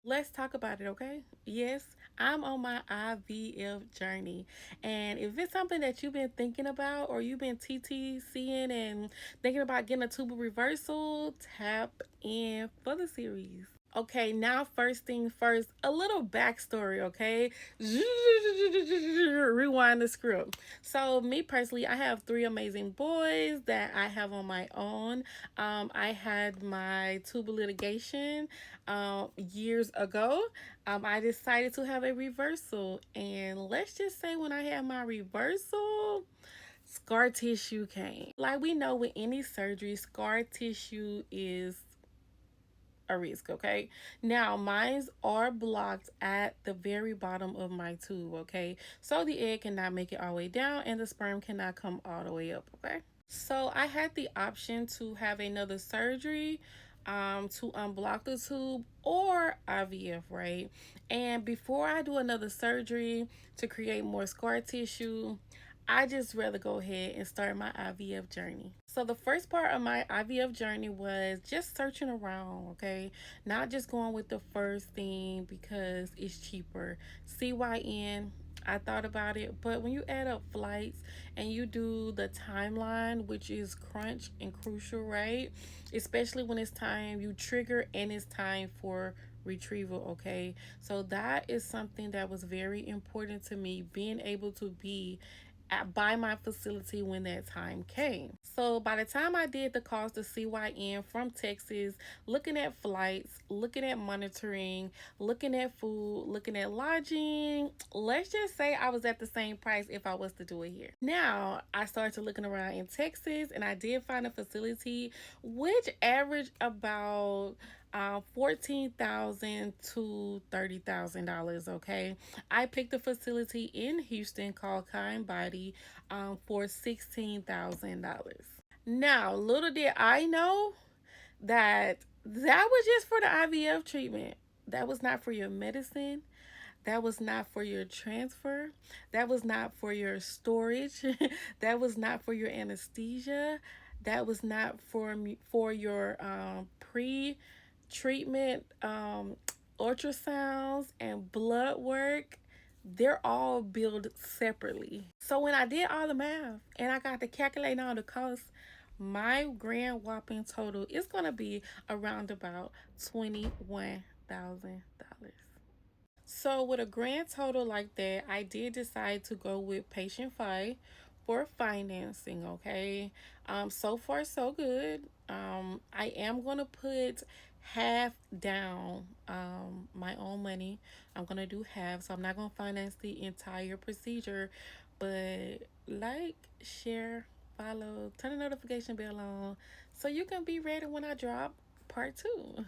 Let's talk about it, okay? Yes, I'm on my IVF journey. And if it's something that you've been thinking about or you've been TTCing and thinking about getting a tubal reversal, tap in for the series. Okay, now first thing first, a little backstory, okay? Rewind the script. So, me personally, I have three amazing boys that I have on my own. I had my tubal litigation years ago. I decided to have a reversal, and let's just say when I had my reversal, scar tissue came. Like we know with any surgery, scar tissue is a risk, okay? Now, mines are blocked at the very bottom of my tube, okay? So the egg cannot make it all the way down and the sperm cannot come all the way up, okay? So I had the option to have another surgery to unblock the tube or IVF, right? And before I do another surgery to create more scar tissue, I just rather go ahead and start my IVF journey. So the first part of my IVF journey was just searching around, okay? Not just going with the first thing because it's cheaper. CYN, I thought about it, but when you add up flights and you do the timeline, which is crunch and crucial, right? Especially when it's time you trigger and it's time for retrieval, okay? So that is something that was very important to me, being able to be by my facility when that time came. So by the time I did the calls to CYN from Texas, looking at flights, looking at monitoring, looking at food, looking at lodging, let's just say I was at the same price if I was to do it here. Now I started looking around in Texas and I did find a facility which averaged about $14,000 to $30,000. Okay, I picked a facility in Houston called Kind Body for $16,000. Now, little did I know that that was just for the IVF treatment. That was not for your medicine. That was not for your transfer. That was not for your storage. That was not for your anesthesia. That was not for your pre-treatment ultrasounds and blood work. They're all billed separately. So when I did all the math and I got to calculate all the costs, my grand whopping total is gonna be around about $21,000. So with a grand total like that, I did decide to go with Patient Fi for financing, okay? So far so good. I am gonna put half down my own money. I'm gonna do half, so I'm not gonna finance the entire procedure, but like, share, follow, turn the notification bell on so you can be ready when I drop part two.